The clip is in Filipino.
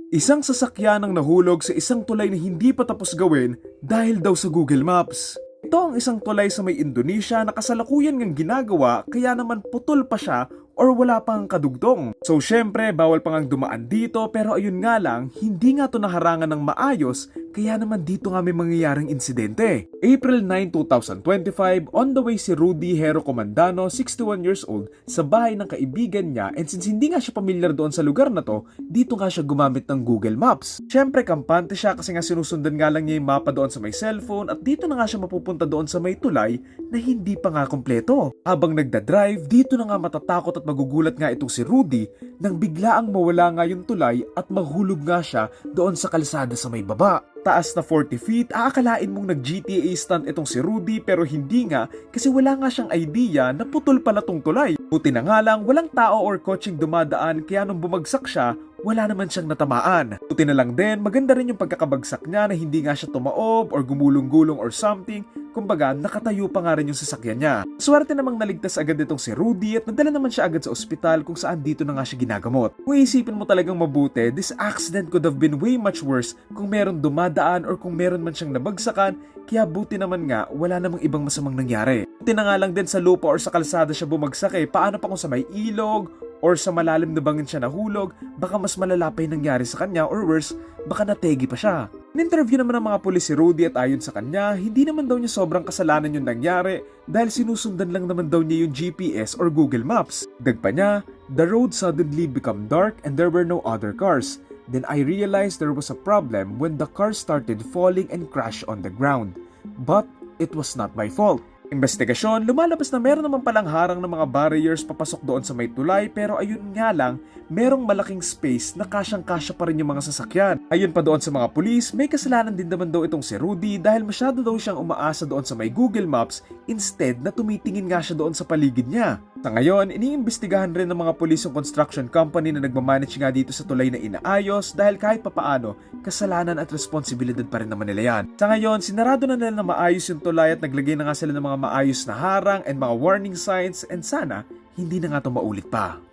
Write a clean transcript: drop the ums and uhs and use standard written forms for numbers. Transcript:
Isang sasakyan ang nahulog sa isang tulay na hindi pa tapos gawin dahil daw sa Google Maps. Ito ang isang tulay sa may Indonesia na kasalukuyan ngang ginagawa kaya naman putol pa siya or wala pang kadugtong. So syempre bawal pa ngang dumaan dito pero ayun nga lang hindi nga to naharangan ng maayos kaya naman dito nga may mangyayaring insidente. April 9, 2025, on the way si Rudy Hero Comandano, 61 years old, sa bahay ng kaibigan niya and since hindi nga siya pamilyar doon sa lugar na to, dito nga siya gumamit ng Google Maps. Syempre kampante siya kasi nga sinusundan nga lang niya yung mapa doon sa may cellphone at dito na nga siya mapupunta doon sa may tulay na hindi pa nga kompleto. Habang nagda-drive, dito na nga matatakot at magugulat nga itong si Rudy nang biglaang mawala nga yung tulay at mahulog nga siya doon sa kalsada sa may baba. Taas na 40 feet, aakalain mong nag-GTA stunt itong si Rudy pero hindi nga kasi wala nga siyang idea na putol pala tong tulay. Buti na nga lang walang tao or kotseng dumadaan kaya nung bumagsak siya, wala naman siyang natamaan. Buti na lang din, maganda rin yung pagkakabagsak niya na hindi nga siya tumaob or gumulong-gulong or something. Kumbaga, nakatayo pa nga rin yung sasakyan niya. Swerte namang naligtas agad itong si Rudy at nadala naman siya agad sa ospital kung saan dito na nga siya ginagamot. Kung isipin mo talagang mabuti, this accident could have been way much worse kung meron dumadaan or kung meron man siyang nabagsakan, kaya buti naman nga wala namang ibang masamang nangyari. Buti na nga lang din sa lupa or sa kalsada siya bumagsak paano pa kung sa may ilog or sa malalim na bangin siya nahulog, baka mas malala pa yung nangyari sa kanya or worse, baka nategi pa siya. In-interview naman ng mga pulis si Rudy at ayon sa kanya, hindi naman daw niya sobrang kasalanan yung nangyari dahil sinusundan lang naman daw niya yung GPS or Google Maps. Dagpa niya, the road suddenly became dark and there were no other cars. Then I realized there was a problem when the car started falling and crashed on the ground. But it was not my fault. Investigasyon, lumalabas na meron naman palang harang ng mga barriers papasok doon sa may tulay pero ayun nga lang, merong malaking space na kasyang-kasya pa rin yung mga sasakyan. Ayun pa doon sa mga pulis, may kasalanan din naman daw itong si Rudy dahil masyado daw siyang umaasa doon sa may Google Maps instead na tumitingin nga siya doon sa paligid niya. Sa ngayon, iniimbestigahan rin ng mga pulis yung construction company na nagmamanage nga dito sa tulay na inaayos dahil kahit papaano, kasalanan at responsibilidad pa rin naman nila yan. Sa ngayon, sinarado na nila na maayos yung tulay at naglagay na nga sila ng mga maayos na harang and mga warning signs and sana hindi na nga ito maulit pa.